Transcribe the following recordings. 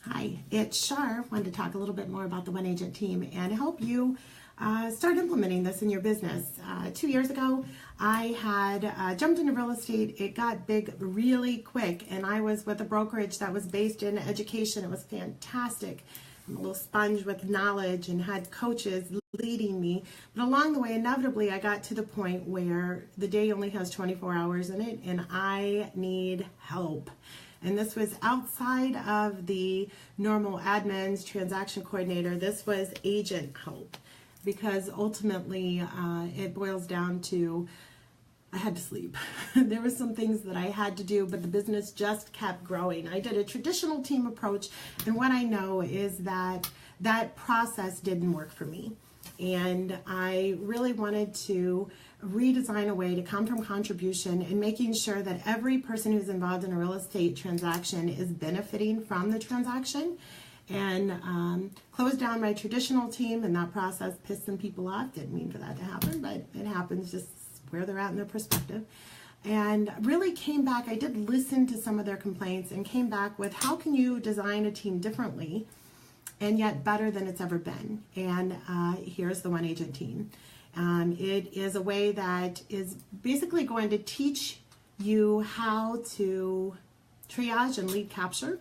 Hi, it's Char. Wanted to talk a little bit more about the One Agent team and help you start implementing this in your business. 2 years ago, I had jumped into real estate. It got big really quick, and I was with a brokerage that was based in education. It was fantastic. I'm a little sponge with knowledge and had coaches leading me. But along the way, inevitably, I got to the point where the day only has 24 hours in it, and I need help. And this was outside of the normal admins, transaction coordinator. This was agent help, because ultimately it boils down to I had to sleep. There were some things that I had to do, but the business just kept growing. I did a traditional team approach, and what I know is that that process didn't work for me. And I really wanted to redesign a way to come from contribution and making sure that every person who's involved in a real estate transaction is benefiting from the transaction, and close down my traditional team. And that process pissed some people off. Didn't mean for that to happen, but it happens, just where they're at in their perspective. And really came back, I did listen to some of their complaints and came back with how can you design a team differently and yet better than it's ever been. And here's the One Agent team. It is a way that is basically going to teach you how to triage and lead capture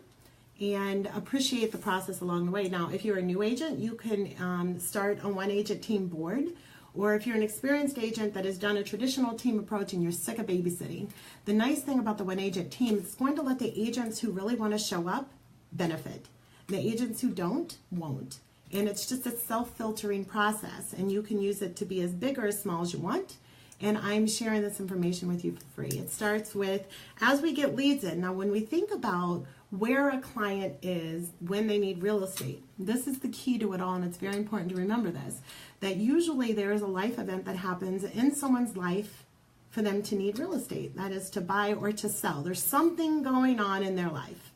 and appreciate the process along the way. Now, if you're a new agent, you can start a One Agent team board, or if you're an experienced agent that has done a traditional team approach and you're sick of babysitting, the nice thing about the One Agent team is it's going to let the agents who really want to show up benefit. The agents who don't, won't. And it's just a self-filtering process, and you can use it to be as big or as small as you want. And I'm sharing this information with you for free. It starts with, as we get leads in, now when we think about where a client is when they need real estate, this is the key to it all, and it's very important to remember this, that usually there is a life event that happens in someone's life for them to need real estate. That is to buy or to sell. There's something going on in their life.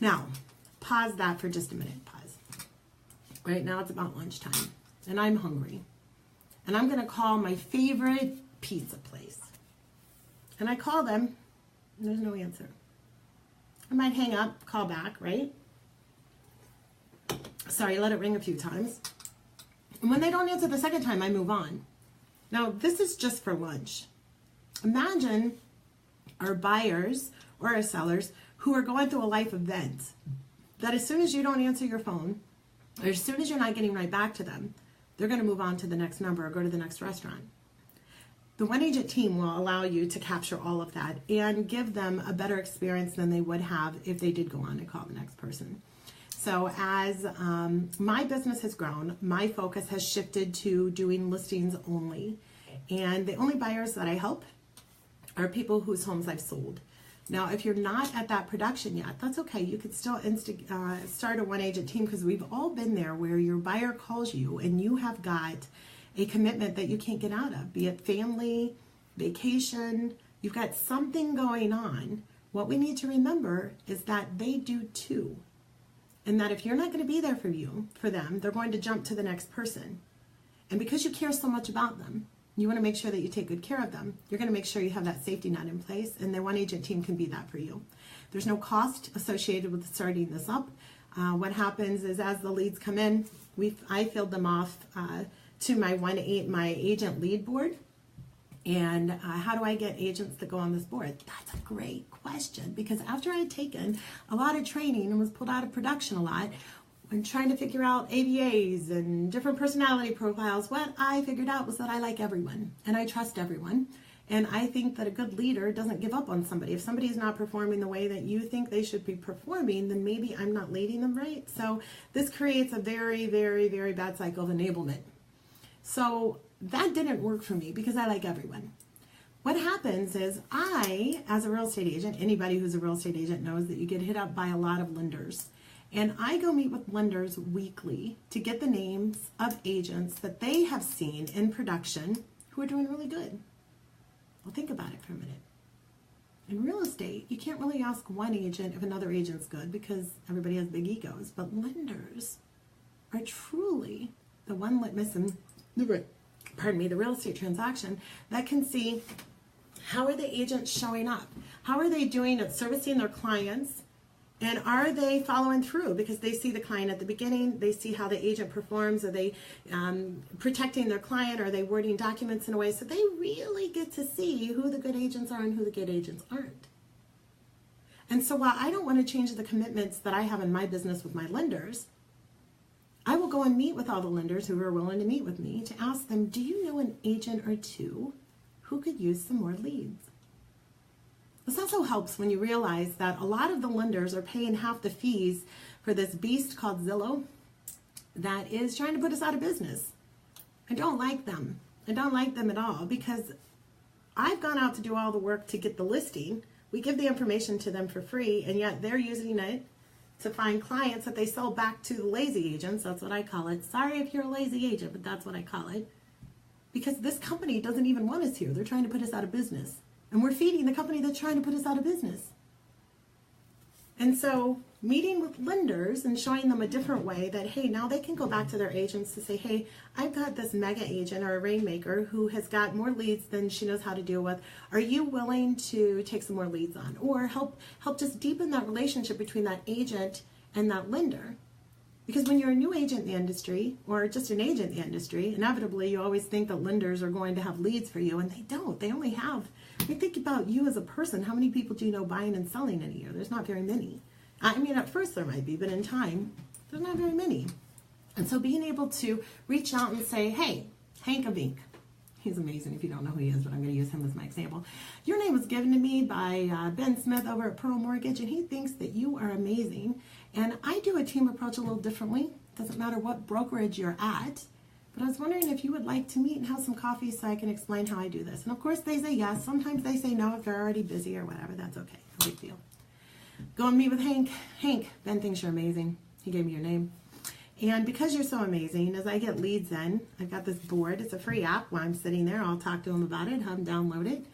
Now, pause that for just a minute. Pause. Right now it's about lunchtime, and I'm hungry. And I'm going to call my favorite pizza place. And I call them, and there's no answer. I might hang up, call back, right? Sorry, let it ring a few times. And when they don't answer the second time, I move on. Now, this is just for lunch. Imagine our buyers or our sellers who are going through a life event that as soon as you don't answer your phone, or as soon as you're not getting right back to them, they're going to move on to the next number or go to the next restaurant. The One Agent team will allow you to capture all of that and give them a better experience than they would have if they did go on and call the next person. So as my business has grown, my focus has shifted to doing listings only. And the only buyers that I help are people whose homes I've sold. Now, if you're not at that production yet, that's okay. You could still start a One Agent team, because we've all been there where your buyer calls you and you have got a commitment that you can't get out of, be it family, vacation, you've got something going on. What we need to remember is that they do too. And that if you're not going to be there for them, they're going to jump to the next person. And because you care so much about them, you want to make sure that you take good care of them. You're going to make sure you have that safety net in place, and the One Agent team can be that for you. There's no cost associated with starting this up. What happens is as the leads come in, I field them off to my agent lead board. And how do I get agents that go on this board? That's a great question, because after I'd taken a lot of training and was pulled out of production a lot, when trying to figure out ABAs and different personality profiles, what I figured out was that I like everyone and I trust everyone. And I think that a good leader doesn't give up on somebody. If somebody is not performing the way that you think they should be performing, then maybe I'm not leading them right. So this creates a very, very, very bad cycle of enablement. So that didn't work for me because I like everyone. What happens is as a real estate agent, anybody who's a real estate agent knows that you get hit up by a lot of lenders. And I go meet with lenders weekly to get the names of agents that they have seen in production who are doing really good. Well, think about it for a minute. In real estate, you can't really ask one agent if another agent's good because everybody has big egos. But lenders are truly the one litmus in the real estate transaction that can see how are the agents showing up? How are they doing at servicing their clients And are they following through? Because they see the client at the beginning, they see how the agent performs, are they protecting their client, are they wording documents in a way so they really get to see who the good agents are and who the good agents aren't. And so while I don't want to change the commitments that I have in my business with my lenders, I will go and meet with all the lenders who are willing to meet with me to ask them, do you know an agent or two who could use some more leads? This also helps when you realize that a lot of the lenders are paying half the fees for this beast called Zillow that is trying to put us out of business. I don't like them. I don't like them at all because I've gone out to do all the work to get the listing. We give the information to them for free, and yet they're using it to find clients that they sell back to the lazy agents. That's what I call it. Sorry if you're a lazy agent, but that's what I call it. Because this company doesn't even want us here. They're trying to put us out of business. And we're feeding the company that's trying to put us out of business. And so meeting with lenders and showing them a different way that, hey, now they can go back to their agents to say, hey, I've got this mega agent or a rainmaker who has got more leads than she knows how to deal with. Are you willing to take some more leads on? Or help just deepen that relationship between that agent and that lender. Because when you're a new agent in the industry, or just an agent in the industry, inevitably you always think that lenders are going to have leads for you, and they don't. They only have, think about you as a person. How many people do you know buying and selling in a year? There's not very many. I mean, at first there might be, but in time, there's not very many. And so being able to reach out and say, hey, Hank Avink, he's amazing if you don't know who he is, but I'm going to use him as my example. Your name was given to me by Ben Smith over at Pearl Mortgage, and he thinks that you are amazing. And I do a team approach a little differently. Doesn't matter what brokerage you're at. But I was wondering if you would like to meet and have some coffee so I can explain how I do this. And of course they say yes. Sometimes they say no if they're already busy or whatever. That's okay. No big deal. Go and meet with Hank. Hank, Ben thinks you're amazing. He gave me your name. And because you're so amazing, as I get leads in, I've got this board. It's a free app. While I'm sitting there, I'll talk to them about it, have them download it.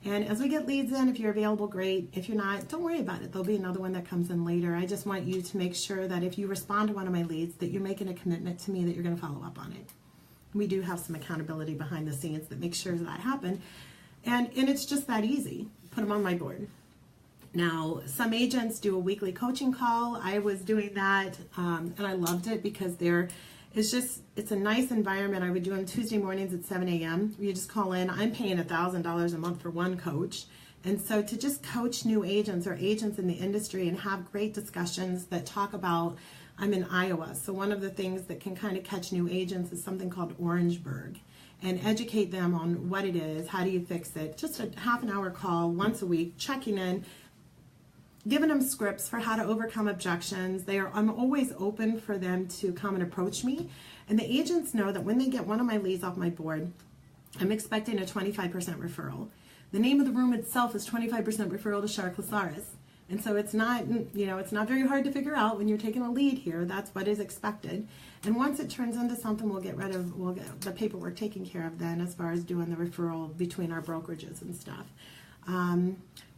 And as we get leads in, if you're available, great. If you're not, don't worry about it. There'll be another one that comes in later. I just want you to make sure that if you respond to one of my leads, that you're making a commitment to me that you're going to follow up on it. We do have some accountability behind the scenes that makes sure that happens. And it's just that easy. Put them on my board. Now, some agents do a weekly coaching call. I was doing that, and I loved it because it's a nice environment. I would do them Tuesday mornings at 7 a.m. You just call in. I'm paying $1,000 a month for one coach. And so to just coach new agents or agents in the industry and have great discussions that talk about, I'm in Iowa. So one of the things that can kind of catch new agents is something called Orangeburg, and educate them on what it is, how do you fix it. Just a half an hour call once a week, checking in, giving them scripts for how to overcome objections. I'm always open for them to come and approach me. And the agents know that when they get one of my leads off my board, I'm expecting a 25% referral. The name of the room itself is 25% referral to Char Klisares. And so it's not very hard to figure out when you're taking a lead here. That's what is expected. And once it turns into something, we'll get the paperwork taken care of then as far as doing the referral between our brokerages and stuff.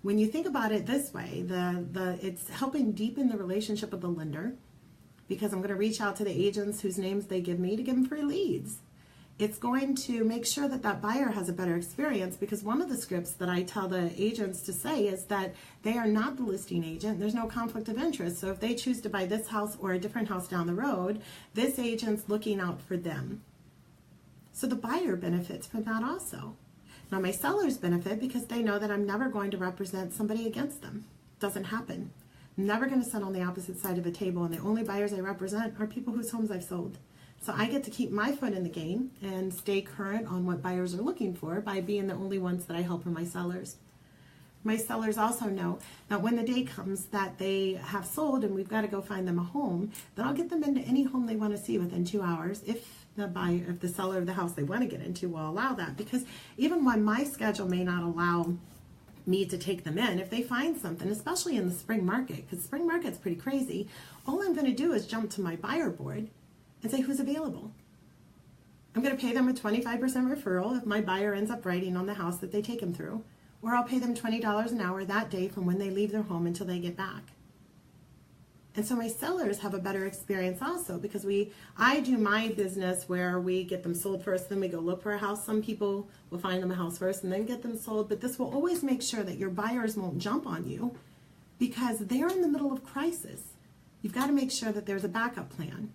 When you think about it this way, it's helping deepen the relationship with the lender, because I'm going to reach out to the agents whose names they give me to give them free leads. It's going to make sure that that buyer has a better experience, because one of the scripts that I tell the agents to say is that they are not the listing agent. There's no conflict of interest. So if they choose to buy this house or a different house down the road, this agent's looking out for them. So the buyer benefits from that also. Now my sellers benefit because they know that I'm never going to represent somebody against them. It doesn't happen. I'm never going to sit on the opposite side of a table, and the only buyers I represent are people whose homes I've sold. So I get to keep my foot in the game and stay current on what buyers are looking for by being the only ones that I help are my sellers. My sellers also know that when the day comes that they have sold and we've got to go find them a home, that I'll get them into any home they want to see within 2 hours if the seller of the house they want to get into will allow that. Because even when my schedule may not allow me to take them in, if they find something, especially in the spring market, because spring market's pretty crazy, all I'm going to do is jump to my buyer board and say who's available. I'm going to pay them a 25% referral if my buyer ends up writing on the house that they take them through, or I'll pay them $20 an hour that day from when they leave their home until they get back. And so my sellers have a better experience also, because I do my business where we get them sold first, then we go look for a house. Some people will find them a house first and then get them sold, but this will always make sure that your buyers won't jump on you because they're in the middle of crisis. You've got to make sure that there's a backup plan.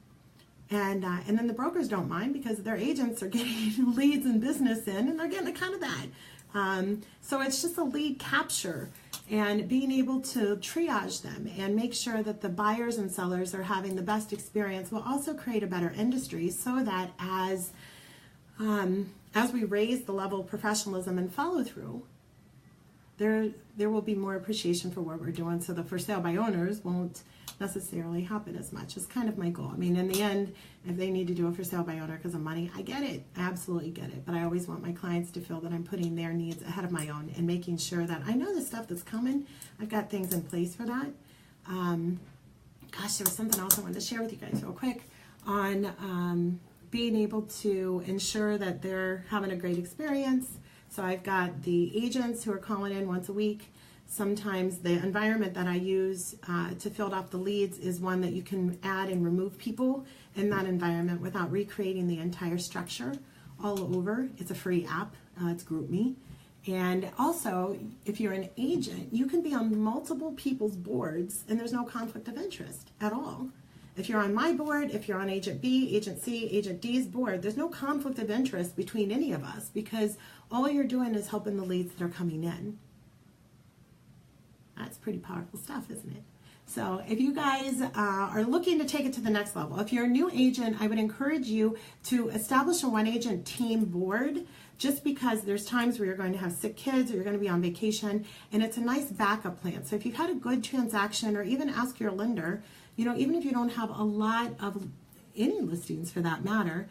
And then the brokers don't mind because their agents are getting leads and business in, and they're getting a cut of that. So it's just a lead capture and being able to triage them and make sure that the buyers and sellers are having the best experience will also create a better industry, so that as we raise the level of professionalism and follow through, there will be more appreciation for what we're doing, so the for sale by owners won't necessarily happen as much. Is kind of my goal. I mean, in the end, if they need to do a for sale by owner because of money, I get it. I absolutely get it. But I always want my clients to feel that I'm putting their needs ahead of my own and making sure that I know the stuff that's coming. I've got things in place for that. Gosh, there was something else I wanted to share with you guys real quick on being able to ensure that they're having a great experience. So I've got the agents who are calling in once a week. Sometimes the environment that I use to field off the leads is one that you can add and remove people in that environment without recreating the entire structure all over. It's a free app. It's GroupMe. And also, if you're an agent, you can be on multiple people's boards and there's no conflict of interest at all. If you're on my board, if you're on Agent B, Agent C, Agent D's board, there's no conflict of interest between any of us because all you're doing is helping the leads that are coming in. That's pretty powerful stuff, isn't it? So if you guys are looking to take it to the next level, if you're a new agent, I would encourage you to establish a one-agent team board, just because there's times where you're going to have sick kids or you're going to be on vacation, and it's a nice backup plan. So if you've had a good transaction, or even ask your lender, even if you don't have a lot of any listings for that matter,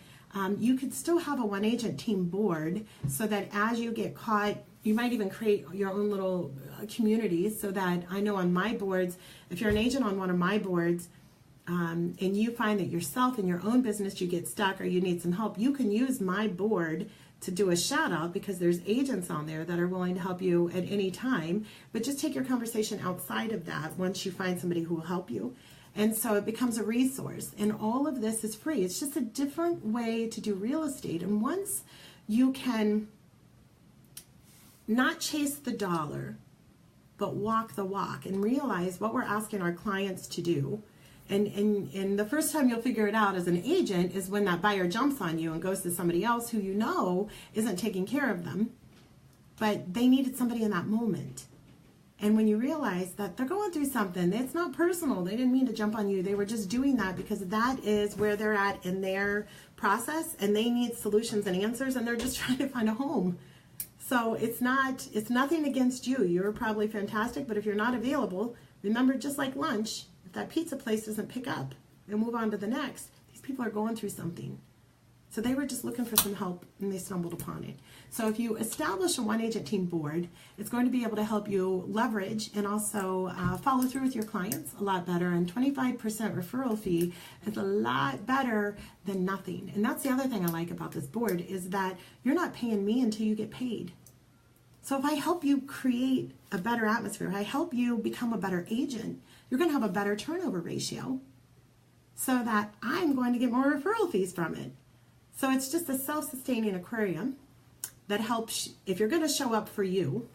you could still have a one-agent team board so that as you get caught, you might even create your own little community, so that I know on my boards, if you're an agent on one of my boards, and you find that yourself in your own business, you get stuck or you need some help, you can use my board to do a shout out, because there's agents on there that are willing to help you at any time. But just take your conversation outside of that once you find somebody who will help you. And so it becomes a resource, and all of this is free. It's just a different way to do real estate. And once you can not chase the dollar, but walk the walk and realize what we're asking our clients to do. And the first time you'll figure it out as an agent is when that buyer jumps on you and goes to somebody else who isn't taking care of them, but they needed somebody in that moment. And when you realize that they're going through something, it's not personal. They didn't mean to jump on you. They were just doing that because that is where they're at in their process, and they need solutions and answers, and they're just trying to find a home. So it's nothing against you. You're probably fantastic, but if you're not available, remember, just like lunch, if that pizza place doesn't pick up and move on to the next, these people are going through something. So they were just looking for some help, and they stumbled upon it. So if you establish a one-agent team board, it's going to be able to help you leverage and also follow through with your clients a lot better. And 25% referral fee is a lot better than nothing. And that's the other thing I like about this board, is that you're not paying me until you get paid. So if I help you create a better atmosphere, if I help you become a better agent, you're going to have a better turnover ratio, so that I'm going to get more referral fees from it. So it's just a self-sustaining aquarium that helps if you're going to show up for you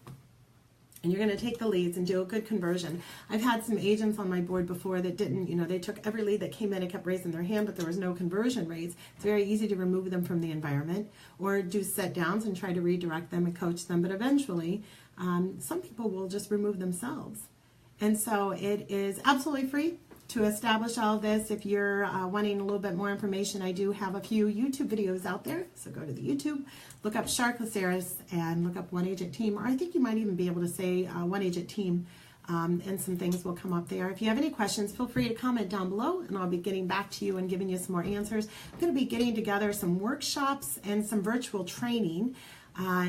and you're going to take the leads and do a good conversion. I've had some agents on my board before that didn't, they took every lead that came in and kept raising their hand, but there was no conversion rates. It's very easy to remove them from the environment or do set downs and try to redirect them and coach them. But eventually, some people will just remove themselves. And so it is absolutely free to establish all of this. If you're wanting a little bit more information, I do have a few YouTube videos out there. So go to the YouTube, look up Char Klisares, and look up One Agent Team. Or I think you might even be able to say One Agent Team, and some things will come up there. If you have any questions, feel free to comment down below, and I'll be getting back to you and giving you some more answers. I'm going to be getting together some workshops and some virtual training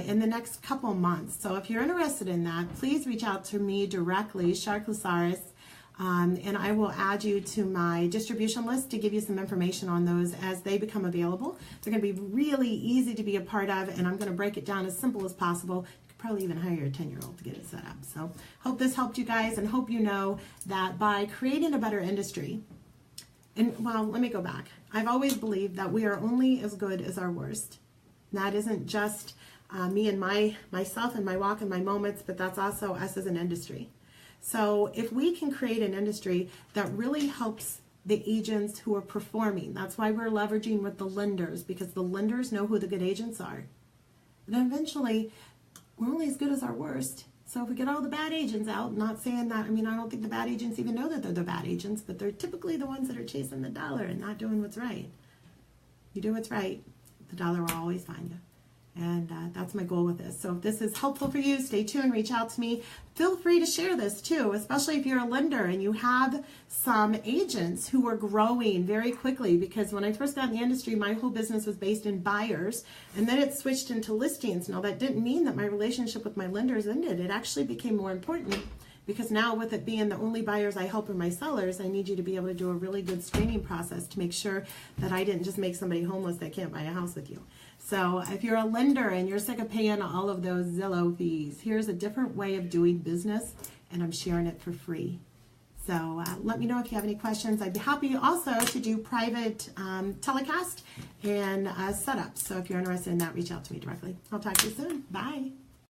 in the next couple months. So if you're interested in that, please reach out to me directly, Char Klisares. And I will add you to my distribution list to give you some information on those as they become available. They're going to be really easy to be a part of, and I'm going to break it down as simple as possible. You could probably even hire a 10-year-old to get it set up. So hope this helped you guys, and hope you know that by creating a better industry, and well, let me go back. I've always believed that we are only as good as our worst. And that isn't just me and myself and my walk and my moments, but that's also us as an industry. So if we can create an industry that really helps the agents who are performing, that's why we're leveraging with the lenders, because the lenders know who the good agents are. And then eventually, we're only as good as our worst. So if we get all the bad agents out, not saying that, I mean, I don't think the bad agents even know that they're the bad agents, but they're typically the ones that are chasing the dollar and not doing what's right. You do what's right, the dollar will always find you. And that's my goal with this. So if this is helpful for you, stay tuned, reach out to me. Feel free to share this too, especially if you're a lender and you have some agents who are growing very quickly, because when I first got in the industry, my whole business was based in buyers, and then it switched into listings. Now that didn't mean that my relationship with my lenders ended. It actually became more important, because now with it being the only buyers I help are my sellers, I need you to be able to do a really good screening process to make sure that I didn't just make somebody homeless that can't buy a house with you. So if you're a lender and you're sick of paying all of those Zillow fees, here's a different way of doing business, and I'm sharing it for free. So let me know if you have any questions. I'd be happy also to do private telecast and setup. So if you're interested in that, reach out to me directly. I'll talk to you soon. Bye.